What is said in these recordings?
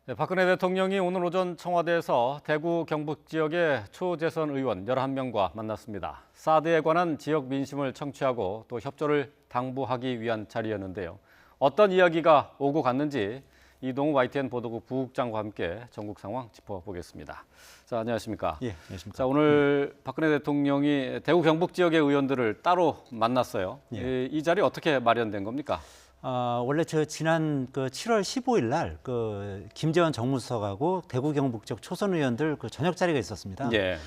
네, 박근혜 대통령이 오늘 오전 청와대에서 대구 경북 지역의 초재선 의원 11명과 만났습니다. 사드에 관한 지역 민심을 청취하고 또 협조를 당부하기 위한 자리였는데요. 어떤 이야기가 오고 갔는지 이동우 YTN 보도국 부국장과 함께 전국 상황 짚어보겠습니다. 자, 안녕하십니까? 예, 안녕하십니까? 자, 오늘 박근혜 대통령이 대구 경북 지역의 의원들을 따로 만났어요. 예. 이 자리 어떻게 마련된 겁니까? 원래 지난 7월 15일 날 김재원 정무수석하고 대구 경북 지역 초선 의원들 저녁 자리가 있었습니다. 예.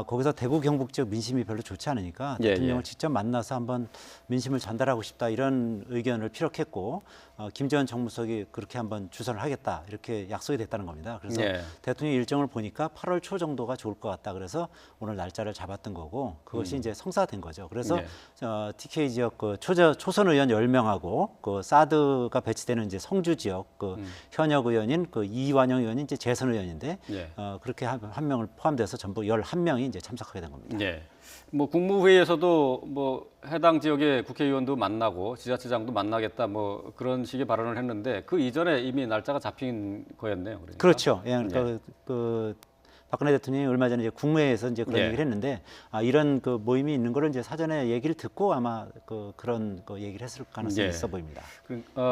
거기서 대구 경북 지역 민심이 별로 좋지 않으니까 대통령을 직접 만나서 한번 민심을 전달하고 싶다 이런 의견을 피력했고 김재원 정무수석이 그렇게 한번 주선을 하겠다 이렇게 약속이 됐다는 겁니다. 그래서 대통령 일정을 보니까 8월 초 정도가 좋을 것 같다. 그래서 오늘 날짜를 잡았던 거고 그것이 이제 성사된 거죠. 그래서 TK 지역 초선 의원 10명하고 사드가 배치되는 이제 성주 지역 현역 의원인 이완영 의원이 이제 재선 의원인데 그렇게 한 명을 포함돼서 전부 11명이 이제 참석하게 된 겁니다. 예. 뭐 국무회의에서도 뭐 해당 지역의 국회의원도 만나고 지자체장도 만나겠다 뭐 그런 식의 발언을 했는데 그 이전에 이미 날짜가 잡힌 거였네요. 그러니까. 그렇죠. 예, 그러니까 박근혜 대통령이 얼마 전에 이제 국무회의에서 이제 그런 얘기를 했는데 이런 모임이 있는 거를 이제 사전에 얘기를 듣고 아마 그런 얘기를 했을 가능성이 있어 보입니다.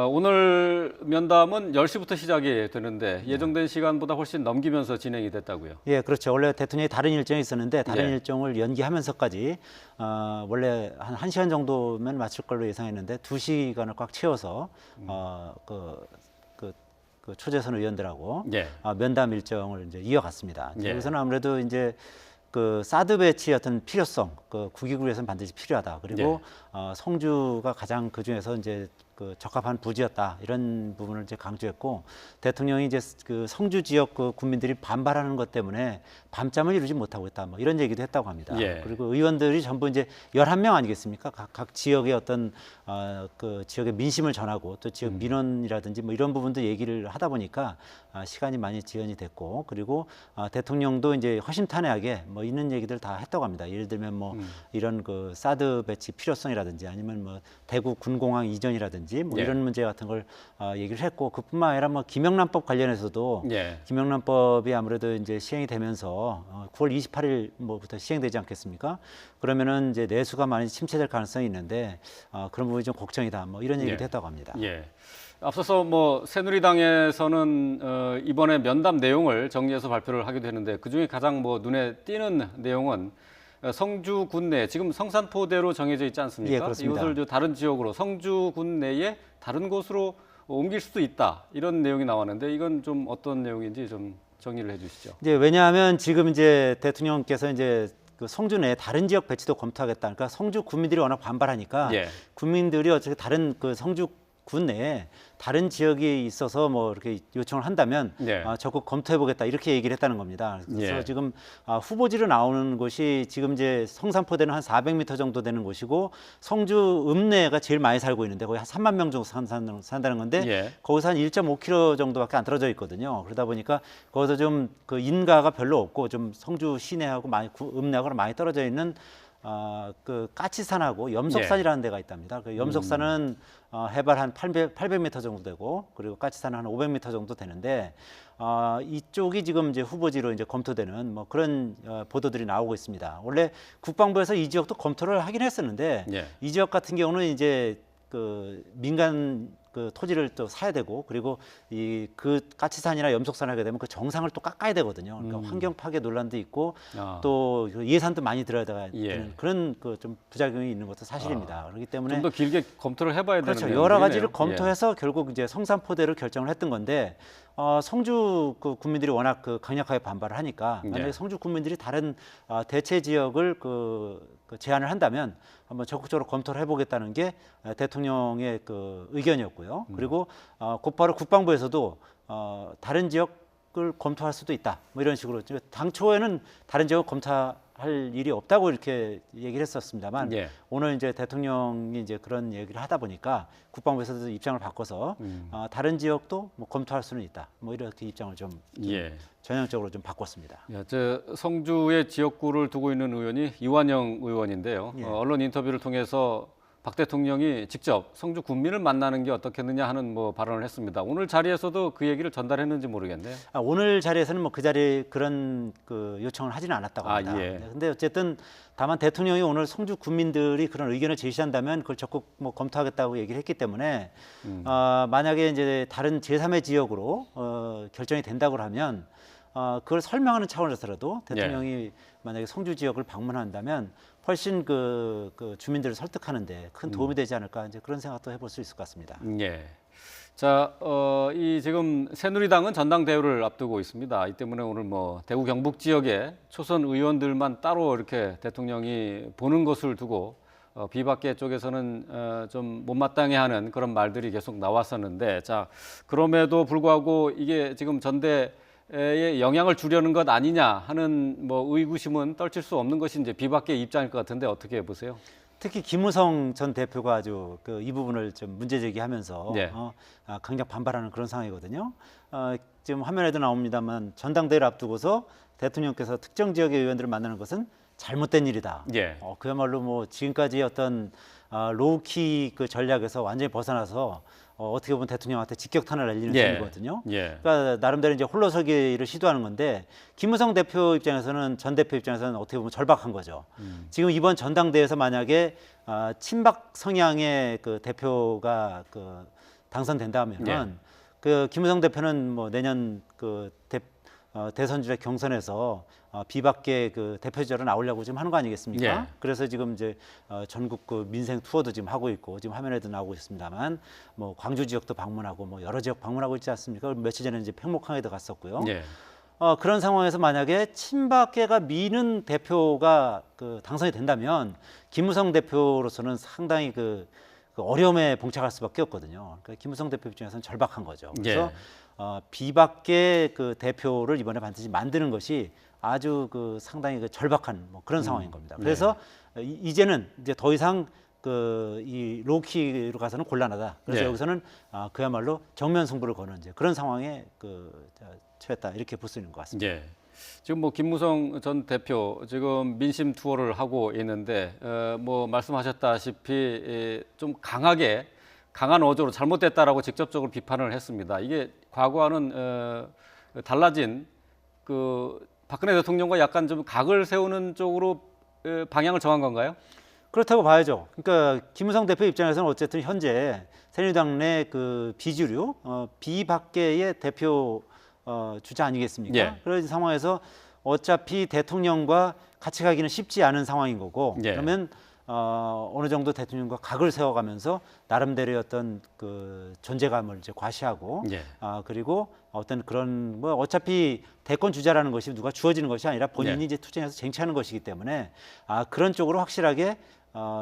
오늘 면담은 10시부터 시작이 되는데 예정된 시간보다 훨씬 넘기면서 진행이 됐다고요. 예, 그렇죠. 원래 대통령이 다른 일정이 있었는데 다른 일정을 연기하면서까지 원래 한 1시간 정도면 마칠 걸로 예상했는데 2시간을 꽉 채워서 초재선 의원들하고 면담 일정을 이제 이어갔습니다. 여기서는 아무래도 이제 사드 배치의 어떤 필요성, 국익을 위해서는 반드시 필요하다. 그리고 성주가 가장 그 중에서 이제 적합한 부지였다 이런 부분을 이제 강조했고 대통령이 이제 성주 지역 국민들이 반발하는 것 때문에 밤잠을 이루지 못하고 있다 뭐 이런 얘기도 했다고 합니다. 그리고 의원들이 전부 이제 11명 아니겠습니까? 각 지역의 어떤 지역의 민심을 전하고 또 지역 민원이라든지 뭐 이런 부분도 얘기를 하다 보니까 시간이 많이 지연이 됐고 대통령도 이제 허심탄회하게 뭐 있는 얘기들 다 했다고 합니다. 예를 들면 뭐 이런 사드 배치 필요성이라든지 아니면 뭐 대구 군공항 이전이라든지 뭐 이런 문제 같은 걸 얘기를 했고 그뿐만 아니라 뭐 김영란법 관련해서도 김영란법이 아무래도 이제 시행이 되면서 9월 28일 뭐부터 시행되지 않겠습니까? 그러면은 이제 내수가 많이 침체될 가능성이 있는데 그런 부분이 좀 걱정이다. 뭐 이런 얘기도 했다고 합니다. 앞서서 뭐 새누리당에서는 이번에 면담 내용을 정리해서 발표를 하기도 했는데 그중에 가장 뭐 눈에 띄는 내용은 성주군 내 지금 성산포대로 정해져 있지 않습니까? 예, 그렇습니다. 이것을 다른 지역으로 성주군 내에 다른 곳으로 옮길 수도 있다 이런 내용이 나왔는데 이건 좀 어떤 내용인지 좀 정리를 해주시죠. 이제 왜냐하면 지금 이제 대통령께서 이제 성주 내 다른 지역 배치도 검토하겠다. 그러니까 성주 구민들이 워낙 반발하니까 국민들이 어차피 다른 성주 군 내에 다른 지역이 있어서 뭐 이렇게 요청을 한다면 적극 검토해보겠다 이렇게 얘기를 했다는 겁니다. 그래서 지금 후보지로 나오는 곳이 지금 이제 성산포대는 한 400m 정도 되는 곳이고 성주 읍내가 제일 많이 살고 있는데 거의 한 3만 명 정도 산다는 건데 거기서 한 1.5km 정도밖에 안 떨어져 있거든요. 그러다 보니까 거기서 좀 인가가 별로 없고 좀 성주 시내하고 읍내하고 많이 떨어져 있는 까치산하고 염석산이라는 데가 있답니다. 염석산은 해발 한 800m 정도 되고 그리고 까치산은 한 500m 정도 되는데 이쪽이 지금 이제 후보지로 이제 검토되는 뭐 그런 보도들이 나오고 있습니다. 원래 국방부에서 이 지역도 검토를 하긴 했었는데 이 지역 같은 경우는 이제 민간 토지를 또 사야 되고 그리고 까치산이나 염속산을 하게 되면 정상을 또 깎아야 되거든요. 그러니까 환경 파괴 논란도 있고 또 예산도 많이 들어야 되는 그런 좀 부작용이 있는 것도 사실입니다. 그렇기 때문에 좀 더 길게 검토를 해봐야 되는 그렇죠. 여러 가지를 검토해서 결국 이제 성산포대로 결정을 했던 건데 성주 국민들이 워낙 강력하게 반발을 하니까 만약에 성주 국민들이 다른 대체 지역을 제안을 한다면 한번 적극적으로 검토를 해보겠다는 게 대통령의 의견이었고요. 그리고 곧바로 국방부에서도 다른 지역을 검토할 수도 있다. 뭐 이런 식으로 당초에는 다른 지역을 검토할 일이 없다고 이렇게 얘기를 했었습니다만 오늘 이제 대통령이 이제 그런 얘기를 하다 보니까 국방부에서도 입장을 바꿔서 다른 지역도 뭐 검토할 수는 있다. 뭐 이렇게 입장을 좀 전향적으로 좀 바꿨습니다. 성주의 지역구를 두고 있는 의원이 이완영 의원인데요. 언론 인터뷰를 통해서 박 대통령이 직접 성주 군민을 만나는 게 어떻겠느냐 하는 뭐 발언을 했습니다. 오늘 자리에서도 그 얘기를 전달했는지 모르겠네요. 오늘 자리에서는 뭐 그 자리에 그런 그 요청을 하지는 않았다고 합니다. 예. 근데 어쨌든 다만 대통령이 오늘 성주 군민들이 그런 의견을 제시한다면 그걸 적극 뭐 검토하겠다고 얘기를 했기 때문에 만약에 이제 다른 제3의 지역으로 결정이 된다고 하면 그걸 설명하는 차원에서라도 대통령이 만약에 성주 지역을 방문한다면 훨씬 그 주민들을 설득하는데 큰 도움이 되지 않을까 이제 그런 생각도 해볼 수 있을 것 같습니다. 예. 자, 이 지금 새누리당은 전당대회를 앞두고 있습니다. 이 때문에 오늘 뭐 대구 경북 지역의 초선 의원들만 따로 이렇게 대통령이 보는 것을 두고 비박계 쪽에서는 좀 못마땅해하는 그런 말들이 계속 나왔었는데, 자, 그럼에도 불구하고 이게 지금 전대에 영향을 주려는 것 아니냐 하는 뭐 의구심은 떨칠 수 없는 것이 이제 비박계 입장일 것 같은데 어떻게 보세요? 특히 김무성 전 대표가 아주 이 부분을 좀 문제 제기하면서 강력 반발하는 그런 상황이거든요. 지금 화면에도 나옵니다만 전당대회를 앞두고서 대통령께서 특정 지역의 의원들을 만나는 것은 잘못된 일이다. 그야말로 뭐 지금까지 어떤 로우키 그 전략에서 완전히 벗어나서 어떻게 보면 대통령한테 직격탄을 날리는 셈이거든요. 그러니까 나름대로 이제 홀로서기를 시도하는 건데 김무성 대표 입장에서는 전 대표 입장에서는 어떻게 보면 절박한 거죠. 지금 이번 전당대회에서 만약에 친박 성향의 그 대표가 당선된다면은 그 김무성 대표는 뭐 내년 대선 주자 경선에서 비박계 그 대표주자로 나오려고 지금 하는 거 아니겠습니까? 그래서 지금 이제 전국 그 민생 투어도 지금 하고 있고 지금 화면에도 나오고 있습니다만 뭐 광주 지역도 방문하고 뭐 여러 지역 방문하고 있지 않습니까? 며칠 전에 이제 평목항에도 갔었고요. 그런 상황에서 만약에 친박계가 미는 대표가 당선이 된다면 김무성 대표로서는 상당히 그 어려움에 봉착할 수밖에 없거든요. 그러니까 김무성 대표 입장에서는 절박한 거죠. 그래서 비박계 그 대표를 이번에 반드시 만드는 것이 아주 상당히 절박한 뭐 그런 상황인 겁니다. 그래서 이제는 이제 더 이상 이 로키로 가서는 곤란하다. 그래서 여기서는 그야말로 정면 승부를 거는 이제 그런 상황에 처했다 이렇게 볼 수 있는 것 같습니다. 지금 뭐 김무성 전 대표 지금 민심 투어를 하고 있는데 뭐 말씀하셨다시피 좀 강한 어조로 잘못됐다라고 직접적으로 비판을 했습니다. 이게 과거와는 달라진 박근혜 대통령과 약간 좀 각을 세우는 쪽으로 방향을 정한 건가요? 그렇다고 봐야죠. 그러니까 김무성 대표 입장에서는 어쨌든 현재 새누리당 내 비주류 비박계의 대표 주자 아니겠습니까? 그런 상황에서 어차피 대통령과 같이 가기는 쉽지 않은 상황인 거고 그러면 어느 정도 대통령과 각을 세워가면서 나름대로의 어떤 존재감을 이제 과시하고 그리고 어떤 그런 뭐 어차피 대권 주자라는 것이 누가 주어지는 것이 아니라 본인이 이제 투쟁해서 쟁취하는 것이기 때문에 그런 쪽으로 확실하게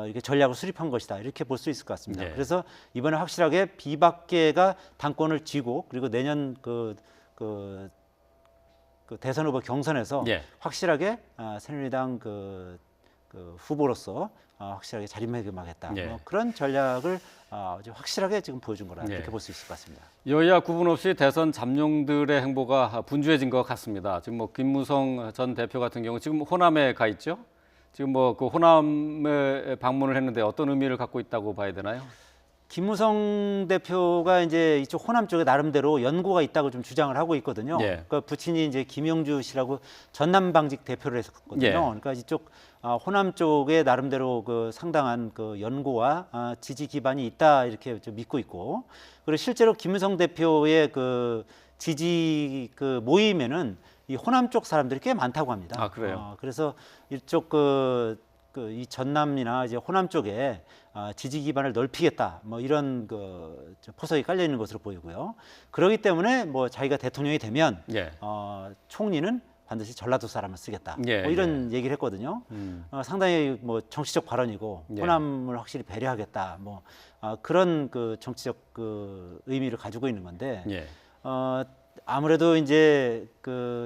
이렇게 전략을 수립한 것이다 이렇게 볼 수 있을 것 같습니다. 그래서 이번에 확실하게 비박계가 당권을 쥐고 그리고 내년 대선 후보 경선에서 확실하게 새누리당 후보로서 확실하게 자리매김하겠다. 뭐 그런 전략을 아주 확실하게 지금 보여준 거라 이렇게 볼 수 있을 것 같습니다. 여야 구분 없이 대선 잠룡들의 행보가 분주해진 것 같습니다. 지금 뭐 김무성 전 대표 같은 경우 지금 호남에 가 있죠. 지금 뭐 호남에 방문을 했는데 어떤 의미를 갖고 있다고 봐야 되나요? 김무성 대표가 이제 이쪽 호남 쪽에 나름대로 연고가 있다고 좀 주장을 하고 있거든요. 그러니까 부친이 이제 김영주 씨라고 전남방직 대표를 했었거든요. 그러니까 이쪽 호남 쪽에 나름대로 상당한 연고와 지지 기반이 있다 이렇게 좀 믿고 있고, 그리고 실제로 김무성 대표의 지지 모임에는 이 호남 쪽 사람들이 꽤 많다고 합니다. 그래요? 그래서 이쪽 이 전남이나 이제 호남 쪽에 지지 기반을 넓히겠다, 뭐 이런 포석이 깔려 있는 것으로 보이고요. 그렇기 때문에 뭐 자기가 대통령이 되면 총리는 반드시 전라도 사람을 쓰겠다, 뭐 이런 얘기를 했거든요. 상당히 뭐 정치적 발언이고 호남을 확실히 배려하겠다, 뭐 그런 정치적 의미를 가지고 있는 건데 아무래도 이제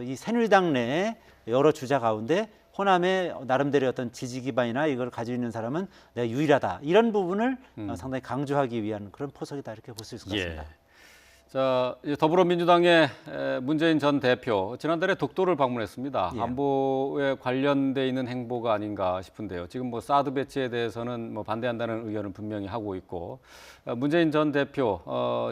이 새누리당 내 여러 주자 가운데 호남의 나름대로 어떤 지지 기반이나 이걸 가지고 있는 사람은 내가 유일하다, 이런 부분을 상당히 강조하기 위한 그런 포석이다 이렇게 볼 수 있을 것 같습니다. 자, 이제 더불어민주당의 문재인 전 대표 지난달에 독도를 방문했습니다. 예. 안보에 관련돼 있는 행보가 아닌가 싶은데요. 지금 뭐 사드 배치에 대해서는 뭐 반대한다는 의견은 분명히 하고 있고 문재인 전 대표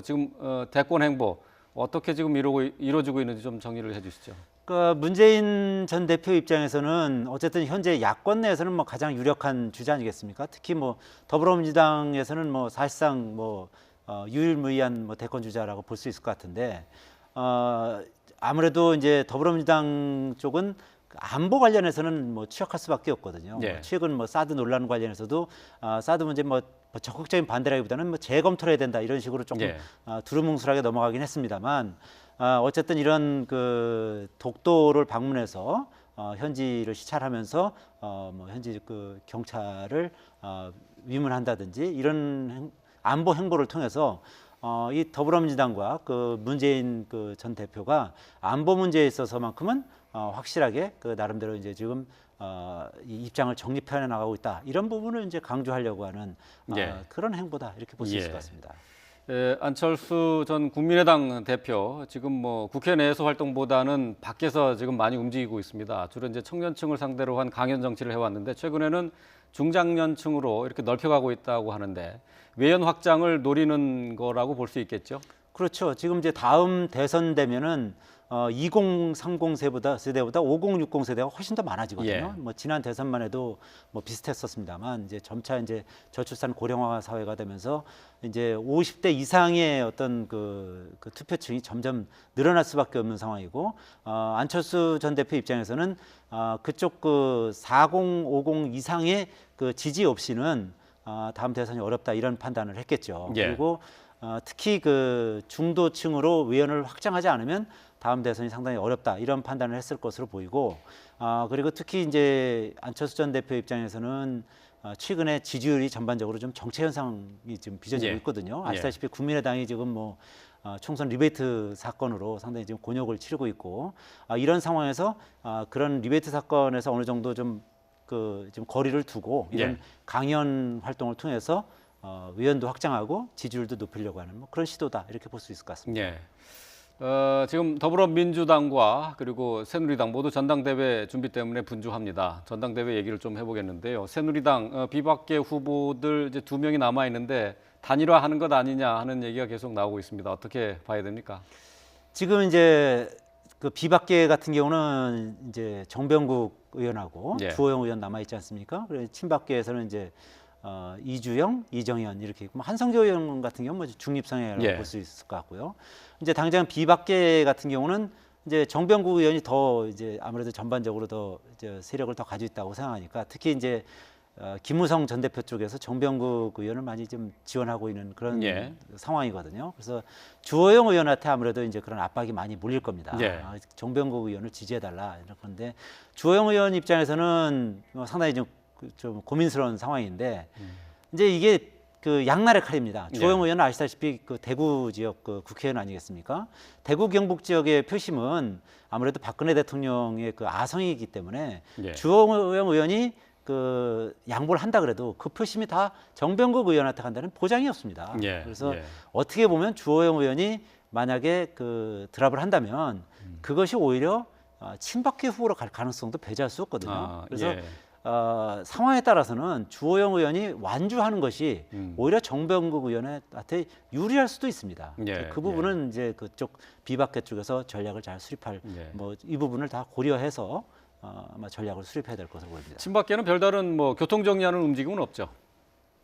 지금 대권 행보 어떻게 지금 이루어지고 있는지 좀 정리를 해주시죠. 그 문재인 전 대표 입장에서는 어쨌든 현재 야권 내에서는 뭐 가장 유력한 주자 아니겠습니까? 특히 뭐 더불어민주당에서는 뭐 사실상 뭐 유일무이한 뭐 대권 주자라고 볼 수 있을 것 같은데 아무래도 이제 더불어민주당 쪽은 안보 관련해서는 뭐 취약할 수밖에 없거든요. 예. 최근 뭐 사드 논란 관련해서도 사드 문제 뭐 적극적인 반대라기보다는 뭐 재검토를 해야 된다 이런 식으로 조금 예. 두루뭉술하게 넘어가긴 했습니다만 어쨌든 이런 그 독도를 방문해서 현지를 시찰하면서 뭐 현지 그 경찰을 위문한다든지 이런 안보 행보를 통해서 이 더불어민주당과 그 문재인 그 전 대표가 안보 문제에 있어서만큼은 확실하게 그 나름대로 이제 지금 이 입장을 정립해 나가고 있다 이런 부분을 이제 강조하려고 하는 예. 그런 행보다 이렇게 볼 수 있을 예. 것 같습니다. 안철수 전 국민의당 대표 지금 뭐 국회 내에서 활동보다는 밖에서 지금 많이 움직이고 있습니다. 주로 이제 청년층을 상대로 한 강연 정치를 해왔는데 최근에는 중장년층으로 이렇게 넓혀가고 있다고 하는데 외연 확장을 노리는 거라고 볼 수 있겠죠? 그렇죠. 지금 이제 다음 대선 되면은 2030 세대보다 5060 세대가 훨씬 더 많아지거든요. 예. 뭐 지난 대선만 해도 뭐 비슷했었습니다만 이제 점차 이제 저출산 고령화 사회가 되면서 이제 50대 이상의 어떤 그 투표층이 점점 늘어날 수밖에 없는 상황이고 안철수 전 대표 입장에서는 그쪽 그 4050 이상의 그 지지 없이는 다음 대선이 어렵다 이런 판단을 했겠죠. 예. 그리고 특히 그 중도층으로 의원을 확장하지 않으면 다음 대선이 상당히 어렵다 이런 판단을 했을 것으로 보이고 그리고 특히 이제 안철수 전 대표 입장에서는 최근에 지지율이 전반적으로 좀 정체 현상이 지금 빚어지고 예. 있거든요. 예. 아시다시피 국민의당이 지금 뭐 총선 리베이트 사건으로 상당히 지금 곤욕을 치르고 있고 이런 상황에서 그런 리베이트 사건에서 어느 정도 좀 거리를 두고 이런 예. 강연 활동을 통해서 의원도 확장하고 지지율도 높이려고 하는 뭐 그런 시도다 이렇게 볼 수 있을 것 같습니다. 예. 지금 더불어민주당과 그리고 새누리당 모두 전당대회 준비 때문에 분주합니다. 전당대회 얘기를 좀 해보겠는데요. 새누리당 비박계 후보들 이제 2명이 남아 있는데 단일화하는 것 아니냐 하는 얘기가 계속 나오고 있습니다. 어떻게 봐야 됩니까? 지금 이제 그 비박계 같은 경우는 이제 정병국 의원하고 예. 주호영 의원 남아 있지 않습니까? 그래서 친박계에서는 이제 이주영, 이정현 이렇게 있고 한성교 의원 같은 경우는 뭐 중립성이라고 예. 볼 수 있을 것 같고요. 이제 당장 비박계 같은 경우는 이제 정병국 의원이 더 이제 아무래도 전반적으로 더 이제 세력을 더 가지고 있다고 생각하니까 특히 이제 김무성 전 대표 쪽에서 정병국 의원을 많이 좀 지원하고 있는 그런 예. 상황이거든요. 그래서 주호영 의원한테 아무래도 이제 그런 압박이 많이 몰릴 겁니다. 예. 정병국 의원을 지지해달라 이런 건데 주호영 의원 입장에서는 상당히 좀 고민스러운 상황인데 이제 이게 그 양날의 칼입니다. 주호영 예. 의원은 아시다시피 그 대구 지역 그 국회의원 아니겠습니까? 대구 경북 지역의 표심은 아무래도 박근혜 대통령의 그 아성이기 때문에 예. 주호영 의원이 그 양보를 한다 그래도 그 표심이 다 정병국 의원한테 간다는 보장이 없습니다. 예. 그래서 예. 어떻게 보면 주호영 의원이 만약에 그 드랍을 한다면 그것이 오히려 친박계 후보로 갈 가능성도 배제할 수 없거든요. 그래서 예. 상황에 따라서는 주호영 의원이 완주하는 것이 오히려 정병국 의원한테 유리할 수도 있습니다. 예, 그 부분은 이제 그쪽 비박계 쪽에서 전략을 잘 수립할 예. 뭐 이 부분을 다 고려해서 아마 전략을 수립해야 될 것으로 보입니다. 친박계는 별다른 뭐 교통 정리하는 움직임은 없죠.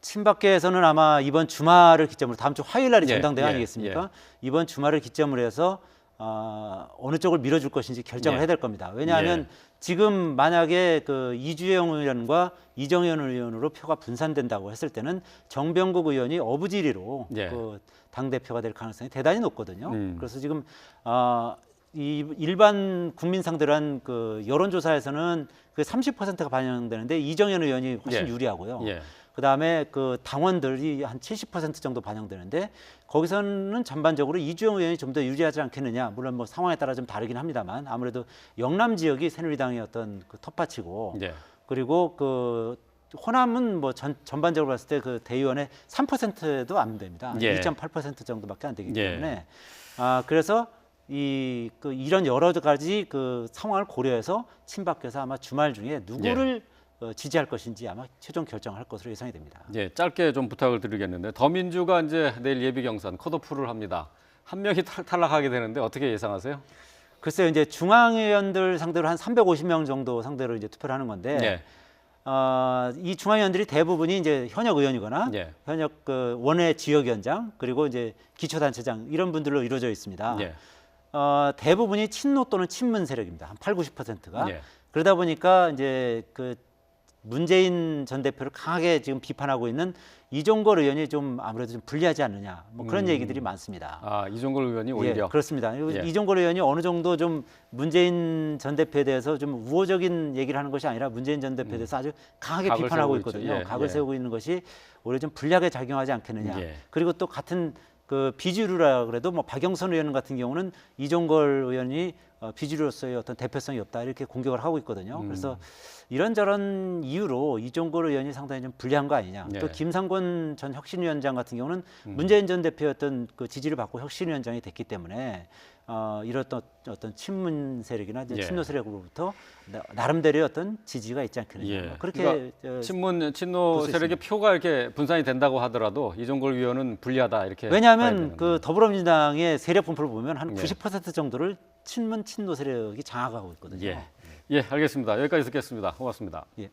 친박계에서는 아마 이번 주말을 기점으로 다음 주 화요일 날이 예, 전당대회 예, 아니겠습니까? 이번 주말을 기점으로 해서 어느 쪽을 밀어줄 것인지 결정을 예. 해야 될 겁니다. 왜냐하면 지금 만약에 그 이주영 의원과 이정현 의원으로 표가 분산된다고 했을 때는 정병국 의원이 어부지리로 예. 그 당 대표가 될 가능성이 대단히 높거든요. 그래서 지금 이 일반 국민 상대로 한 그 여론조사에서는 그 30%가 반영되는데 이정현 의원이 훨씬 예. 유리하고요. 예. 그다음에 그 당원들이 한 70% 정도 반영되는데 거기서는 전반적으로 이주영 의원이 좀 더 유리하지 않겠느냐. 물론 뭐 상황에 따라 좀 다르긴 합니다만 아무래도 영남 지역이 새누리당의 어떤 그 텃밭이고 예. 그리고 그 호남은 뭐 전반적으로 봤을 때 그 대의원의 3%도 안 됩니다. 예. 2.8% 정도밖에 안 되기 예. 때문에 그래서 이런 여러 가지 그 상황을 고려해서 친박께서 아마 주말 중에 누구를 지지할 것인지 아마 최종 결정할 것으로 예상이 됩니다. 예, 짧게 좀 부탁을 드리겠는데 더민주가 이제 내일 예비 경선 컷오프를 합니다. 한 명이 탈락하게 되는데 어떻게 예상하세요? 글쎄요, 이제 중앙위원들 상대로 한 350명 정도 상대로 이제 투표를 하는 건데, 이 중앙위원들이 대부분이 이제 현역 의원이거나 현역 그 원외 지역위원장 그리고 이제 기초단체장 이런 분들로 이루어져 있습니다. 대부분이 친노 또는 친문 세력입니다. 한 8, 90%가. 그러다 보니까 이제 그 문재인 전 대표를 강하게 지금 비판하고 있는 이종걸 의원이 좀 아무래도 좀 불리하지 않느냐 뭐 그런 얘기들이 많습니다. 이종걸 의원이 오히려 그렇습니다. 이종걸 의원이 어느 정도 좀 문재인 전 대표에 대해서 좀 우호적인 얘기를 하는 것이 아니라 문재인 전 대표에 대해서 아주 강하게 비판하고 있거든요. 각을 세우고 있는 것이 오히려 좀 불리하게 작용하지 않겠느냐. 그리고 또 같은 그 비주류라 그래도 뭐 박영선 의원 같은 경우는 이종걸 의원이 비주류로서의 어떤 대표성이 없다 이렇게 공격을 하고 있거든요. 그래서 이런저런 이유로 이종걸 의원이 상당히 좀 불리한 거 아니냐. 또 김상곤 전 혁신위원장 같은 경우는 문재인 전 대표였던 그 지지를 받고 혁신위원장이 됐기 때문에 이런 어떤 친문 세력이나 이제 친노 세력으로부터 나름대로의 어떤 지지가 있지 않겠느냐. 그렇게 그러니까 친노 세력의 표가 이렇게 분산이 된다고 하더라도 이종걸 의원은 불리하다 이렇게. 왜냐하면 그 더불어민주당의 세력 분포를 보면 한 90% 정도를 친노 세력이 장악하고 있거든요. 예, 알겠습니다. 여기까지 듣겠습니다. 고맙습니다. 예.